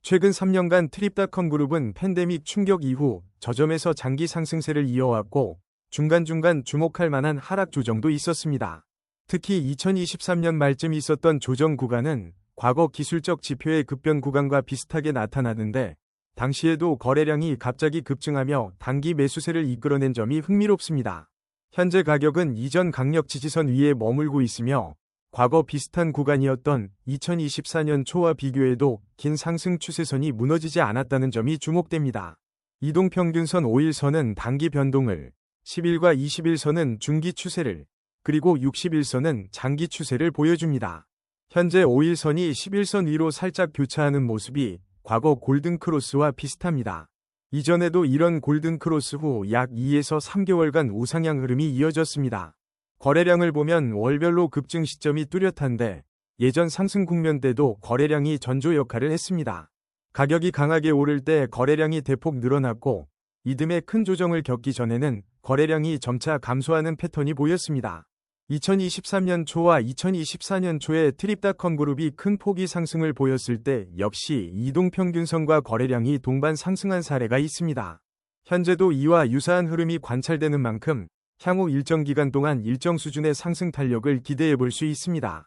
최근 3년간 트립닷컴 그룹은 팬데믹 충격 이후 저점에서 장기 상승세를 이어왔고 중간중간 주목할 만한 하락 조정도 있었습니다. 특히 2023년 말쯤 있었던 조정 구간은 과거 기술적 지표의 급변 구간과 비슷하게 나타나는데 당시에도 거래량이 갑자기 급증하며 단기 매수세를 이끌어낸 점이 흥미롭습니다. 현재 가격은 이전 강력 지지선 위에 머물고 있으며 과거 비슷한 구간이었던 2024년 초와 비교해도 긴 상승 추세선이 무너지지 않았다는 점이 주목됩니다. 이동평균선 5일선은 단기 변동을, 10일과 20일선은 중기 추세를, 그리고 60일선은 장기 추세를 보여줍니다. 현재 5일선이 11선 위로 살짝 교차하는 모습이 과거 골든크로스와 비슷합니다. 이전에도 이런 골든크로스 후 약 2에서 3개월간 우상향 흐름이 이어졌습니다. 거래량을 보면 월별로 급증 시점이 뚜렷한데 예전 상승 국면 때도 거래량이 전조 역할을 했습니다. 가격이 강하게 오를 때 거래량이 대폭 늘어났고 이듬해 큰 조정을 겪기 전에는 거래량이 점차 감소하는 패턴이 보였습니다. 2023년 초와 2024년 초에 트립닷컴 그룹이 큰 폭의 상승을 보였을 때 역시 이동평균선과 거래량이 동반 상승한 사례가 있습니다. 현재도 이와 유사한 흐름이 관찰되는 만큼 향후 일정 기간 동안 일정 수준의 상승 탄력을 기대해 볼 수 있습니다.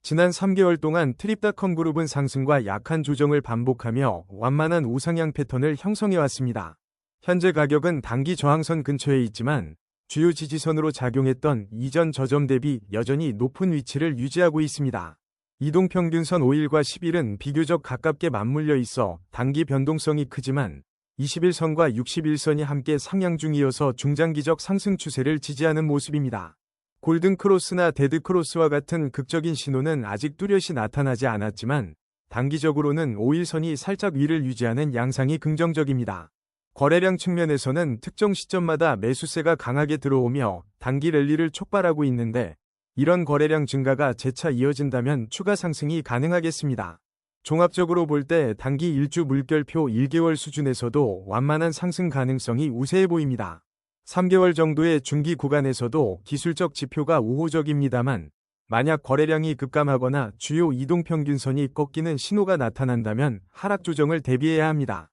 지난 3개월 동안 트립닷컴 그룹은 상승과 약한 조정을 반복하며 완만한 우상향 패턴을 형성해 왔습니다. 현재 가격은 단기 저항선 근처에 있지만 주요 지지선으로 작용했던 이전 저점 대비 여전히 높은 위치를 유지하고 있습니다. 이동평균선 5일과 10일은 비교적 가깝게 맞물려 있어 단기 변동성이 크지만 21선과 61선이 함께 상향 중이어서 중장기적 상승 추세를 지지하는 모습입니다. 골든크로스나 데드크로스와 같은 극적인 신호는 아직 뚜렷이 나타나지 않았지만 단기적으로는 5일선이 살짝 위를 유지하는 양상이 긍정적입니다. 거래량 측면에서는 특정 시점마다 매수세가 강하게 들어오며 단기 랠리를 촉발하고 있는데 이런 거래량 증가가 재차 이어진다면 추가 상승이 가능하겠습니다. 종합적으로 볼 때 단기 일주 물결표 1개월 수준에서도 완만한 상승 가능성이 우세해 보입니다. 3개월 정도의 중기 구간에서도 기술적 지표가 우호적입니다만 만약 거래량이 급감하거나 주요 이동평균선이 꺾이는 신호가 나타난다면 하락 조정을 대비해야 합니다.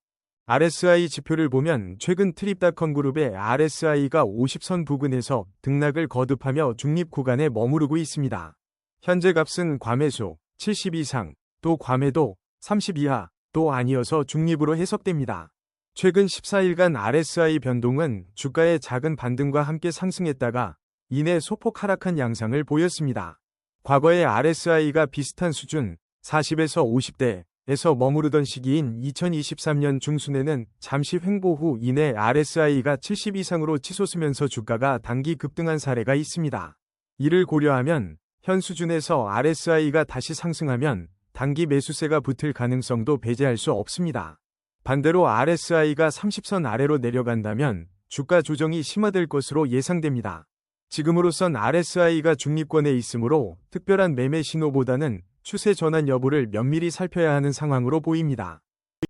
RSI 지표를 보면 최근 트립닷컴 그룹의 RSI가 50선 부근에서 등락을 거듭하며 중립 구간에 머무르고 있습니다. 현재 값은 과매수 70 이상, 또 과매도 30 이하, 또 아니어서 중립으로 해석됩니다. 최근 14일간 RSI 변동은 주가의 작은 반등과 함께 상승했다가 이내 소폭 하락한 양상을 보였습니다. 과거의 RSI가 비슷한 수준 40에서 50대에서 머무르던 시기인 2023년 중순에는 잠시 횡보 후 이내 RSI가 70 이상으로 치솟으면서 주가가 단기 급등한 사례가 있습니다. 이를 고려하면 현 수준에서 RSI가 다시 상승하면 단기 매수세가 붙을 가능성도 배제할 수 없습니다. 반대로 RSI가 30선 아래로 내려간다면 주가 조정이 심화될 것으로 예상됩니다. 지금으로선 RSI가 중립권에 있으므로 특별한 매매 신호보다는 추세 전환 여부를 면밀히 살펴야 하는 상황으로 보입니다.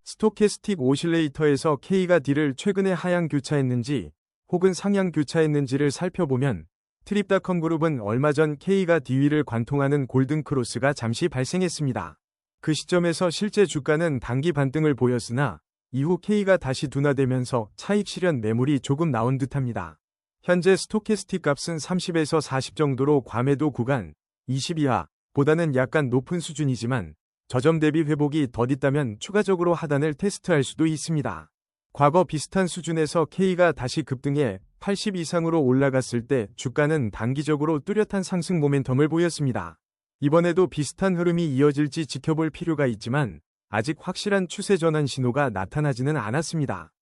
스토캐스틱 오실레이터에서 K가 D를 최근에 하향 교차했는지 혹은 상향 교차했는지를 살펴보면 트립닷컴 그룹은 얼마 전 K가 D 위를 관통하는 골든크로스가 잠시 발생했습니다. 그 시점에서 실제 주가는 단기 반등을 보였으나 이후 K가 다시 둔화되면서 차익 실현 매물이 조금 나온 듯합니다. 현재 스토캐스틱 값은 30에서 40 정도로 과매도 구간 20 이하보다는 약간 높은 수준이지만 저점 대비 회복이 더딨다면 추가적으로 하단을 테스트할 수도 있습니다. 과거 비슷한 수준에서 K가 다시 급등해 80 이상으로 올라갔을 때 주가는 단기적으로 뚜렷한 상승 모멘텀을 보였습니다. 이번에도 비슷한 흐름이 이어질지 지켜볼 필요가 있지만 아직 확실한 추세 전환 신호가 나타나지는 않았습니다.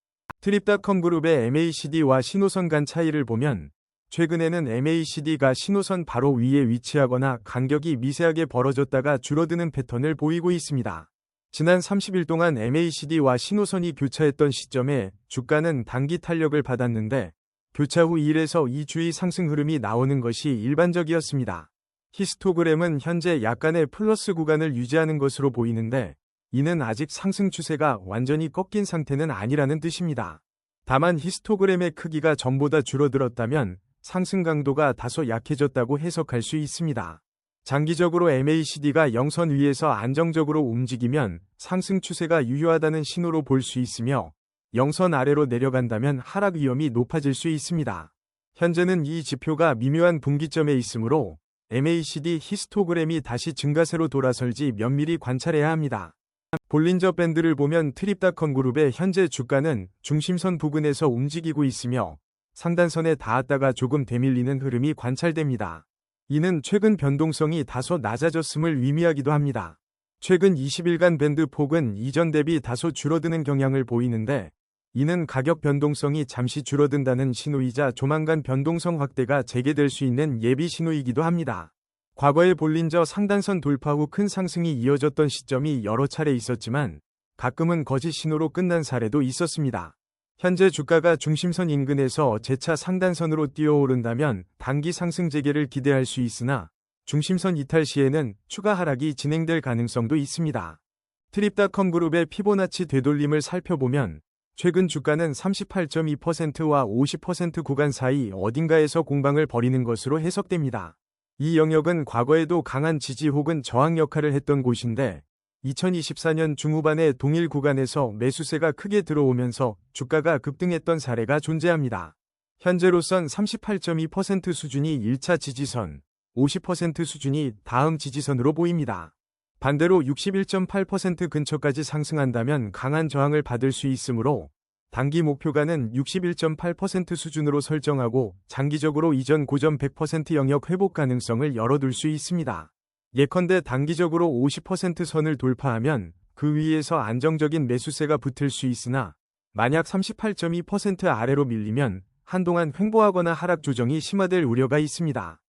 트립닷컴 그룹의 MACD와 신호선 간 차이를 보면 최근에는 MACD가 신호선 바로 위에 위치하거나 간격이 미세하게 벌어졌다가 줄어드는 패턴을 보이고 있습니다. 지난 30일 동안 MACD와 신호선이 교차했던 시점에 주가는 단기 탄력을 받았는데 교차 후 1에서 2주의 상승 흐름이 나오는 것이 일반적이었습니다. 히스토그램은 현재 약간의 플러스 구간을 유지하는 것으로 보이는데 이는 아직 상승 추세가 완전히 꺾인 상태는 아니라는 뜻입니다. 다만 히스토그램의 크기가 전보다 줄어들었다면 상승 강도가 다소 약해졌다고 해석할 수 있습니다. 장기적으로 MACD가 영선 위에서 안정적으로 움직이면 상승 추세가 유효하다는 신호로 볼 수 있으며 영선 아래로 내려간다면 하락 위험이 높아질 수 있습니다. 현재는 이 지표가 미묘한 분기점에 있으므로 MACD 히스토그램이 다시 증가세로 돌아설지 면밀히 관찰해야 합니다. 볼린저 밴드를 보면 트립닷컴 그룹의 현재 주가는 중심선 부근에서 움직이고 있으며 상단선에 닿았다가 조금 되밀리는 흐름이 관찰됩니다. 이는 최근 변동성이 다소 낮아졌음을 의미하기도 합니다. 최근 20일간 밴드 폭은 이전 대비 다소 줄어드는 경향을 보이는데 이는 가격 변동성이 잠시 줄어든다는 신호이자 조만간 변동성 확대가 재개될 수 있는 예비 신호이기도 합니다. 과거의 볼린저 상단선 돌파 후 큰 상승이 이어졌던 시점이 여러 차례 있었지만 가끔은 거짓 신호로 끝난 사례도 있었습니다. 현재 주가가 중심선 인근에서 재차 상단선으로 뛰어오른다면 단기 상승 재개를 기대할 수 있으나 중심선 이탈 시에는 추가 하락이 진행될 가능성도 있습니다. 트립닷컴 그룹의 피보나치 되돌림을 살펴보면 최근 주가는 38.2%와 50% 구간 사이 어딘가에서 공방을 벌이는 것으로 해석됩니다. 이 영역은 과거에도 강한 지지 혹은 저항 역할을 했던 곳인데 2024년 중후반에 동일 구간에서 매수세가 크게 들어오면서 주가가 급등했던 사례가 존재합니다. 현재로선 38.2% 수준이 1차 지지선, 50% 수준이 다음 지지선으로 보입니다. 반대로 61.8% 근처까지 상승한다면 강한 저항을 받을 수 있으므로 단기 목표가는 61.8% 수준으로 설정하고 장기적으로 이전 고점 100% 영역 회복 가능성을 열어둘 수 있습니다. 예컨대 단기적으로 50% 선을 돌파하면 그 위에서 안정적인 매수세가 붙을 수 있으나 만약 38.2% 아래로 밀리면 한동안 횡보하거나 하락 조정이 심화될 우려가 있습니다.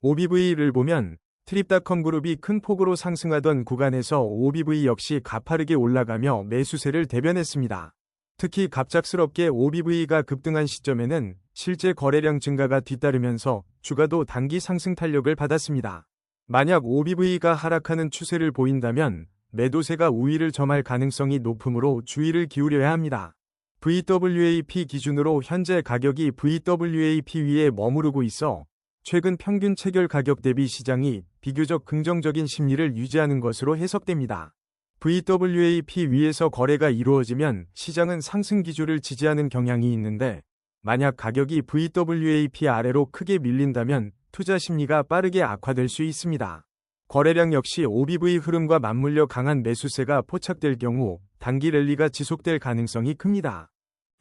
OBV를 보면 트립닷컴 그룹이 큰 폭으로 상승하던 구간에서 OBV 역시 가파르게 올라가며 매수세를 대변했습니다. 특히 갑작스럽게 OBV가 급등한 시점에는 실제 거래량 증가가 뒤따르면서 주가도 단기 상승 탄력을 받았습니다. 만약 OBV가 하락하는 추세를 보인다면 매도세가 우위를 점할 가능성이 높으므로 주의를 기울여야 합니다. VWAP 기준으로 현재 가격이 VWAP 위에 머무르고 있어 최근 평균 체결 가격 대비 시장이 비교적 긍정적인 심리를 유지하는 것으로 해석됩니다. VWAP 위에서 거래가 이루어지면 시장은 상승 기조를 지지하는 경향이 있는데 만약 가격이 VWAP 아래로 크게 밀린다면 투자 심리가 빠르게 악화될 수 있습니다. 거래량 역시 OBV 흐름과 맞물려 강한 매수세가 포착될 경우 단기 랠리가 지속될 가능성이 큽니다.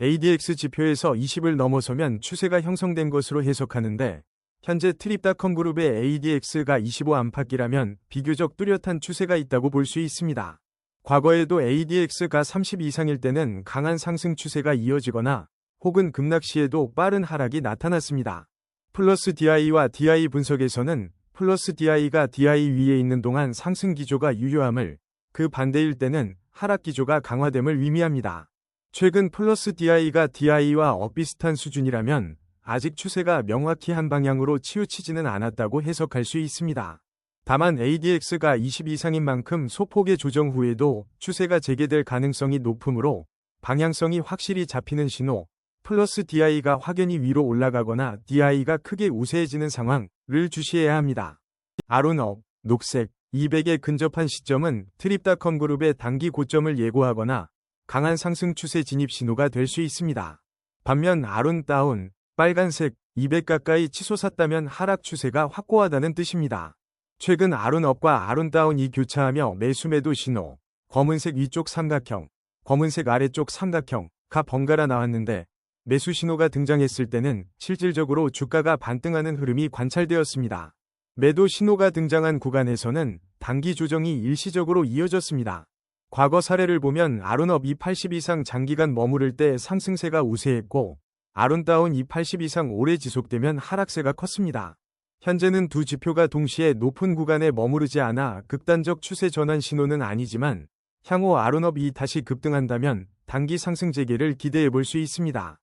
ADX 지표에서 20을 넘어서면 추세가 형성된 것으로 해석하는데 현재 트립닷컴 그룹의 ADX가 25 안팎이라면 비교적 뚜렷한 추세가 있다고 볼 수 있습니다. 과거에도 ADX가 30 이상일 때는 강한 상승 추세가 이어지거나 혹은 급락 시에도 빠른 하락이 나타났습니다. 플러스 DI와 DI 분석에서는 플러스 DI가 DI 위에 있는 동안 상승 기조가 유효함을, 그 반대일 때는 하락 기조가 강화됨을 의미합니다. 최근 플러스 DI가 DI와 엇비슷한 수준이라면 아직 추세가 명확히 한 방향으로 치우치지는 않았다고 해석할 수 있습니다. 다만 ADX가 20 이상인 만큼 소폭의 조정 후에도 추세가 재개될 가능성이 높으므로 방향성이 확실히 잡히는 신호, 플러스 DI가 확연히 위로 올라가거나 DI가 크게 우세해지는 상황을 주시해야 합니다. 아론업, 녹색, 200에 근접한 시점은 트립닷컴 그룹의 단기 고점을 예고하거나 강한 상승 추세 진입 신호가 될 수 있습니다. 반면 아론다운, 빨간색, 200 가까이 치솟았다면 하락 추세가 확고하다는 뜻입니다. 최근 아론업과 아론다운이 교차하며 매수매도 신호, 검은색 위쪽 삼각형, 검은색 아래쪽 삼각형가 번갈아 나왔는데 매수 신호가 등장했을 때는 실질적으로 주가가 반등하는 흐름이 관찰되었습니다. 매도 신호가 등장한 구간에서는 단기 조정이 일시적으로 이어졌습니다. 과거 사례를 보면 아론업 280 이상 장기간 머무를 때 상승세가 우세했고 아론다운 280 이상 오래 지속되면 하락세가 컸습니다. 현재는 두 지표가 동시에 높은 구간에 머무르지 않아 극단적 추세 전환 신호는 아니지만 향후 아론업이 다시 급등한다면 단기 상승 재개를 기대해 볼 수 있습니다.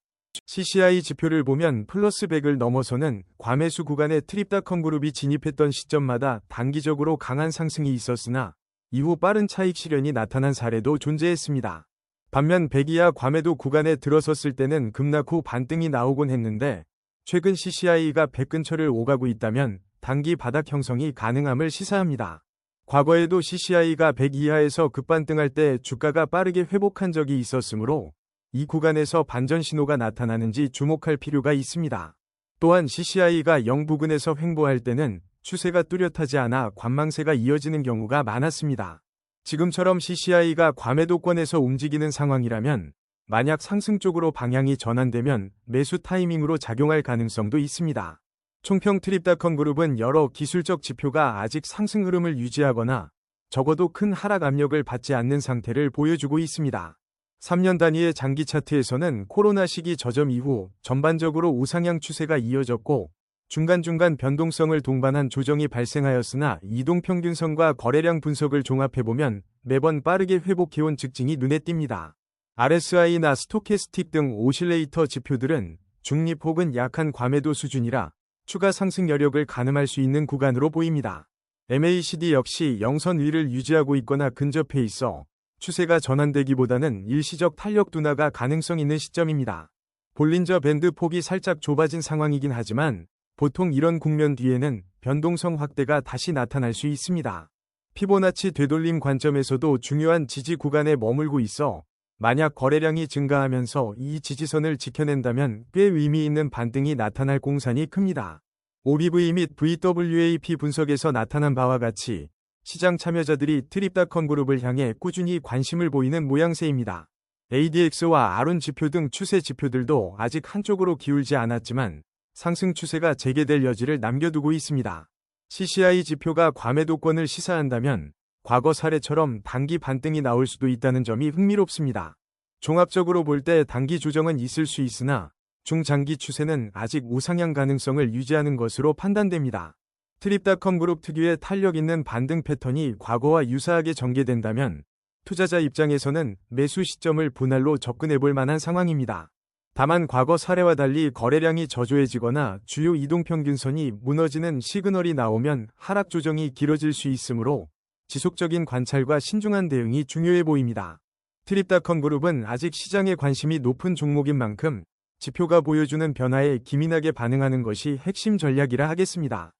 CCI 지표를 보면 플러스 100을 넘어서는 과매수 구간에 트립닷컴 그룹이 진입했던 시점마다 단기적으로 강한 상승이 있었으나 이후 빠른 차익 실현이 나타난 사례도 존재했습니다. 반면 100 이하 과매도 구간에 들어섰을 때는 급락 후 반등이 나오곤 했는데 최근 CCI가 100 근처를 오가고 있다면 단기 바닥 형성이 가능함을 시사합니다. 과거에도 CCI가 100 이하에서 급반등할 때 주가가 빠르게 회복한 적이 있었으므로 이 구간에서 반전 신호가 나타나는지 주목할 필요가 있습니다. 또한 CCI가 0 부근에서 횡보할 때는 추세가 뚜렷하지 않아 관망세가 이어지는 경우가 많았습니다. 지금처럼 CCI가 과매도권에서 움직이는 상황이라면 만약 상승 쪽으로 방향이 전환되면 매수 타이밍으로 작용할 가능성도 있습니다. 총평 트립닷컴 그룹은 여러 기술적 지표가 아직 상승 흐름을 유지하거나 적어도 큰 하락 압력을 받지 않는 상태를 보여주고 있습니다. 3년 단위의 장기 차트에서는 코로나 시기 저점 이후 전반적으로 우상향 추세가 이어졌고 중간중간 변동성을 동반한 조정이 발생하였으나 이동평균선과 거래량 분석을 종합해보면 매번 빠르게 회복해온 특징이 눈에 띕니다. RSI나 스토캐스틱 등 오실레이터 지표들은 중립 혹은 약한 과매도 수준이라 추가 상승 여력을 가늠할 수 있는 구간으로 보입니다. MACD 역시 영선 위를 유지하고 있거나 근접해 있어 추세가 전환되기보다는 일시적 탄력 둔화가 가능성 있는 시점입니다. 볼린저 밴드 폭이 살짝 좁아진 상황이긴 하지만 보통 이런 국면 뒤에는 변동성 확대가 다시 나타날 수 있습니다. 피보나치 되돌림 관점에서도 중요한 지지 구간에 머물고 있어 만약 거래량이 증가하면서 이 지지선을 지켜낸다면 꽤 의미 있는 반등이 나타날 공산이 큽니다. OBV 및 VWAP 분석에서 나타난 바와 같이 시장 참여자들이 트립닷컴 그룹을 향해 꾸준히 관심을 보이는 모양새입니다. ADX와 아론 지표 등 추세 지표들도 아직 한쪽으로 기울지 않았지만 상승 추세가 재개될 여지를 남겨두고 있습니다. CCI 지표가 과매도권을 시사한다면 과거 사례처럼 단기 반등이 나올 수도 있다는 점이 흥미롭습니다. 종합적으로 볼 때 단기 조정은 있을 수 있으나 중장기 추세는 아직 우상향 가능성을 유지하는 것으로 판단됩니다. 트립닷컴 그룹 특유의 탄력 있는 반등 패턴이 과거와 유사하게 전개된다면 투자자 입장에서는 매수 시점을 분할로 접근해 볼 만한 상황입니다. 다만 과거 사례와 달리 거래량이 저조해지거나 주요 이동평균선이 무너지는 시그널이 나오면 하락 조정이 길어질 수 있으므로 지속적인 관찰과 신중한 대응이 중요해 보입니다. 트립닷컴 그룹은 아직 시장에 관심이 높은 종목인 만큼 지표가 보여주는 변화에 기민하게 반응하는 것이 핵심 전략이라 하겠습니다.